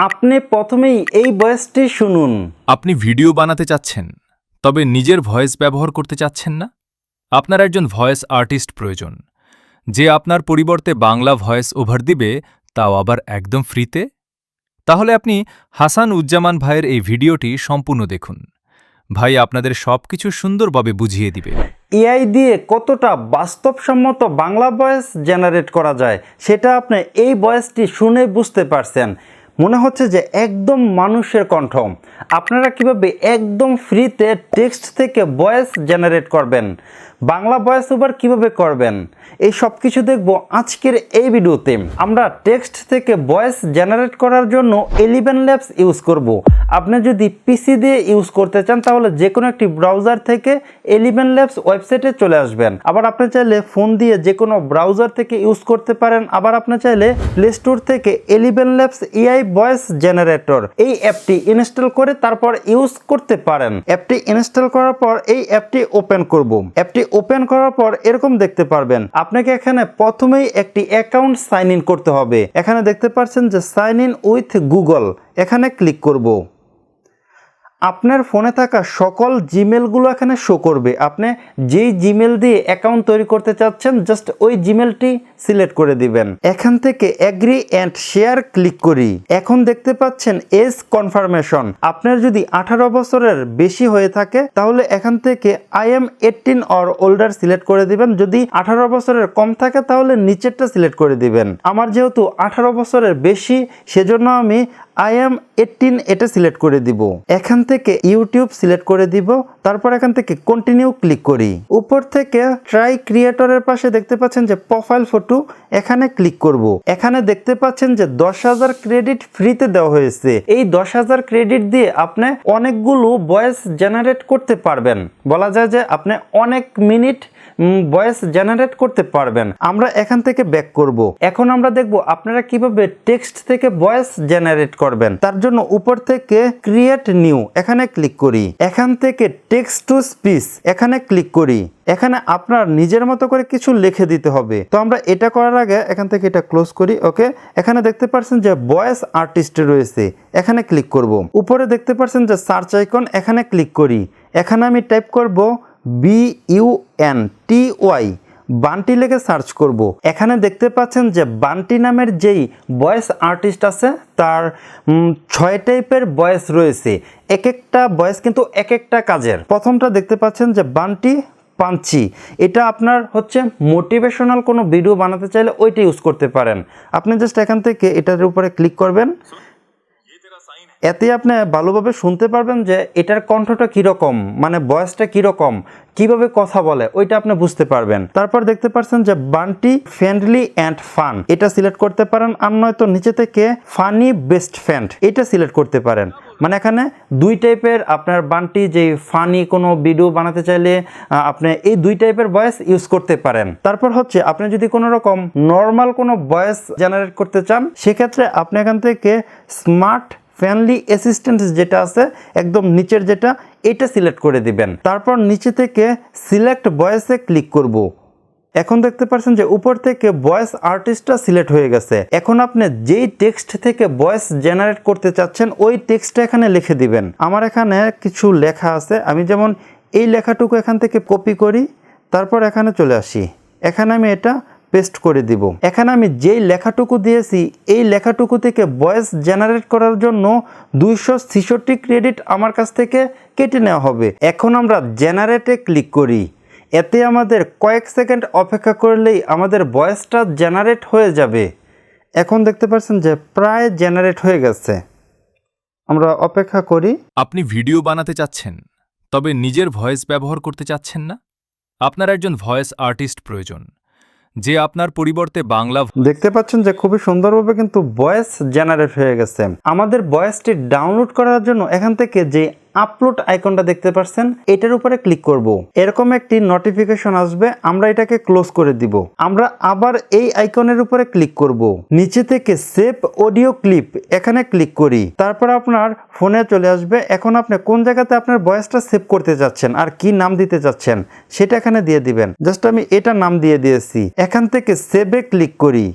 আপনি প্রথমেই এই ভয়েসটি শুনুন। আপনি ভিডিও বানাতে চাচ্ছেন, তবে নিজের ভয়েস ব্যবহার করতে চাচ্ছেন না? আপনার একজন ভয়েস আর্টিস্ট প্রয়োজন, যে আপনার পরিবর্তে বাংলা ভয়েস ওভার দিবে, তাও আবার একদম ফ্রিতে। তাহলে আপনি হাসান উজ্জামান ভাইয়ের এই ভিডিওটি সম্পূর্ণ দেখুন। ভাই আপনাদের সবকিছু সুন্দরভাবে বুঝিয়ে দিবে। এআই দিয়ে কতটা বাস্তবসম্মত বাংলা ভয়েস জেনারেট করা যায় সেটা আপনি এই ভয়েসটি শুনে বুঝতে পারছেন। মনে হচ্ছে যে একদম মানুষের কণ্ঠ। আপনারা কিভাবে একদম ফ্রিতে টেক্সট থেকে ভয়েস জেনারেট করবেন, বাংলা ভয়েস ওভার কীভাবে করবেন, এই সব কিছু দেখব আজকের এই ভিডিওতে। আমরা টেক্সট থেকে ভয়েস জেনারেট করার জন্য 11 ল্যাবস ইউজ করব। আপনি যদি পিসি দিয়ে ইউজ করতে চান তাহলে যে কোনো একটি ব্রাউজার থেকে 11 ল্যাবস ওয়েবসাইটে চলে আসবেন। আবার আপনি চাইলে ফোন দিয়ে যে কোনো ব্রাউজার থেকে ইউজ করতে পারেন। আবার আপনি চাইলে প্লে স্টোর থেকে 11 ল্যাবস এআই ভয়েস জেনারেটর এই অ্যাপটি ইনস্টল করে তারপর ইউজ করতে পারেন। অ্যাপটি ইনস্টল করার পর এই অ্যাপটি ওপেন করব। অ্যাপটি ওপেন করার পর এরকম দেখতে পারবেন। আপনাকে এখানে প্রথমেই একটি অ্যাকাউন্ট সাইন ইন করতে হবে। এখানে দেখতে পাচ্ছেন যে সাইন ইন উইথ গুগল, এখানে ক্লিক করব। আপনার ফোনে থাকা সকল জিমেলগুলো এখানে শো করবে। আপনি যেই জিমেল দিয়ে অ্যাকাউন্ট তৈরি করতে চাচ্ছেন জাস্ট ওই জিমেলটি সিলেক্ট করে দিবেন। এখান থেকে এগ্রি অ্যান্ড শেয়ার ক্লিক করি। এখন দেখতে পাচ্ছেন এজ কনফার্মেশন। আপনার যদি 18 বছরের বেশি হয়ে থাকে তাহলে এখান থেকে I am 18 or older select করে দিবেন। যদি 18 বছরের কম থাকে তাহলে নিচেরটা সিলেক্ট করে দিবেন। আমার যেহেতু 18 বছরের বেশি সেজন্য আমি আই এম 18 এটা সিলেক্ট করে দিব। এখান থেকে ইউটিউব সিলেক্ট করে দিব। তারপর এখান থেকে কন্টিনিউ ক্লিক করি। উপর থেকে ট্রাই ক্রিয়েটরের পাশে দেখতে পাচ্ছেন যে প্রোফাইল ফটো, এখানে ক্লিক করব। এখানে দেখতে পাচ্ছেন যে 10,000 ক্রেডিট ফ্রিতে দেওয়া হয়েছে। এই 10,000 ক্রেডিট দিয়ে আপনি অনেকগুলো ভয়েস জেনারেট করতে পারবেন। বলা যায় যে আপনি অনেক মিনিট ভয়েস জেনারেট করতে পারবেন। আমরা এখান থেকে ব্যাক করব। এখন আমরা দেখব আপনারা কিভাবে টেক্সট থেকে ভয়েস জেনারেট করবেন। তার জন্য উপর থেকে ক্রিয়েট নিউ এখানে ক্লিক করি। এখান থেকে টেক্সট টু স্পিচ এখানে ক্লিক করি। এখানে আপনার নিজের মতো করে কিছু লিখে দিতে হবে। তো আমরা এটা করার আগে এখান থেকে এটা ক্লোজ করি। ওকে, এখানে দেখতে পাচ্ছেন যে ভয়েস আর্টিস্ট রয়েছে, এখানে ক্লিক করব। উপরে দেখতে পাচ্ছেন যে সার্চ আইকন, এখানে ক্লিক করি। এখানে আমি টাইপ করব BUNTY, বান্টি লিখে সার্চ করব। এখানে দেখতে পাচ্ছেন যে বান্টি নামের যেই ভয়েস আর্টিস্ট আছে তার 6 টাইপের ভয়েস রয়েছে। এক একটা ভয়েস কিন্তু এক একটা কাজের। প্রথমটা দেখতে পাচ্ছেন যে বান্টি পাঞ্চি, এটা আপনার হচ্ছে মোটিভেশনাল কোনো ভিডিও বানাতে চাইলে ওইটা ইউজ করতে পারেন। আপনি জাস্ট এখান থেকে এটার উপরে ক্লিক করবেন। এতে আপনি ভালোভাবে শুনতে পারবেন যে এটার কণ্ঠটা কীরকম, মানে ভয়েসটা কীরকম, কিভাবে কথা বলে ওইটা আপনি বুঝতে পারবেন। তারপর দেখতে পাচ্ছেন যে বান্টি ফ্রেন্ডলি অ্যান্ড ফান, এটা সিলেক্ট করতে পারেন। আর নয়তো নিচে থেকে ফানি বেস্ট ফ্রেন্ড এটা সিলেক্ট করতে পারেন। মানে এখানে দুই টাইপের আপনার বান্টি যে ফানি কোনো ভিডিও বানাতে চাইলে আপনি এই দুই টাইপের ভয়েস ইউজ করতে পারেন। তারপর হচ্ছে আপনি যদি কোনো রকম নর্মাল কোনো ভয়েস জেনারেট করতে চান সেক্ষেত্রে আপনি এখান থেকে স্মার্ট ফ্রেন্ডলি অ্যাসিস্ট্যান্ট যেটা আছে একদম নিচের যেটা, এটা সিলেক্ট করে দিবেন। তারপর নিচে থেকে সিলেক্ট ভয়েসে ক্লিক করব। এখন দেখতে পাচ্ছেন যে উপর থেকে ভয়েস আর্টিস্টটা সিলেক্ট হয়ে গেছে। এখন আপনি যেই টেক্সট থেকে ভয়েস জেনারেট করতে চাচ্ছেন ওই টেক্সটটা এখানে লিখে দিবেন। আমার এখানে কিছু লেখা আছে, আমি যেমন এই লেখাটুকু এখান থেকে কপি করি, তারপর এখানে চলে আসি। এখানে আমি এটা পেস্ট করে দিব। এখানে আমি যেই লেখাটুকু দিয়েছি এই লেখাটুকু থেকে ভয়েস জেনারেট করার জন্য 266 ক্রেডিট আমার কাছ থেকে কেটে নেওয়া হবে। এখন আমরা জেনারেটে ক্লিক করি। এতে আমাদের কয়েক সেকেন্ড অপেক্ষা করলেই আমাদের ভয়েসটা জেনারেট হয়ে যাবে। এখন দেখতে পাচ্ছেন যে প্রায় জেনারেট হয়ে গেছে। আমরা অপেক্ষা করি। আপনি ভিডিও বানাতে চাচ্ছেন, তবে নিজের ভয়েস ব্যবহার করতে চাচ্ছেন না? আপনার একজন ভয়েস আর্টিস্ট প্রয়োজন, যে আপনার পরিবর্তে বাংলা দেখতে পাচ্ছেন যে খুবই সুন্দরভাবে কিন্তু ভয়েস জেনারেট হয়ে গেছে। আমাদের ভয়েসটি ডাউনলোড করার জন্য এখান থেকে যে আপলোড আইকনটা দেখতে পাচ্ছেন এটার উপরে ক্লিক করব। এরকম একটি নোটিফিকেশন আসবে, আমরা এটাকে ক্লোজ করে দিব। আমরা আবার এই আইকনের উপরে ক্লিক করব। নিচে থেকে সেভ অডিও ক্লিপ এখানে ক্লিক করি। তারপর আপনার ফোনে চলে আসবে। এখন আপনি কোন জায়গাতে আপনার ভয়েসটা সেভ করতে যাচ্ছেন আর কি নাম দিতে যাচ্ছেন সেটা এখানে দিয়ে দিবেন। জাস্ট আমি এটা নাম দিয়ে দিয়েছি। এখান থেকে সেভে ক্লিক করি।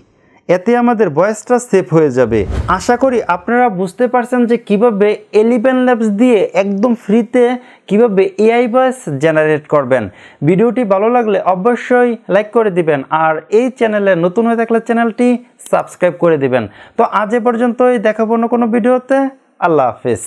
এতে আমাদের ভয়েসটা সেভ হয়ে যাবে। আশা করি আপনারা বুঝতে পারছেন যে কিভাবে 11 ল্যাবস দিয়ে একদম ফ্রিতে কিভাবে এআই ভয়েস জেনারেট করবেন। ভিডিওটি ভালো লাগলে অবশ্যই লাইক করে দিবেন, আর এই চ্যানেলে নতুন হয়ে থাকলে চ্যানেলটি সাবস্ক্রাইব করে দিবেন। তো আজ এ পর্যন্তই, দেখাবো না কোনো ভিডিওতে। আল্লাহ হাফেজ।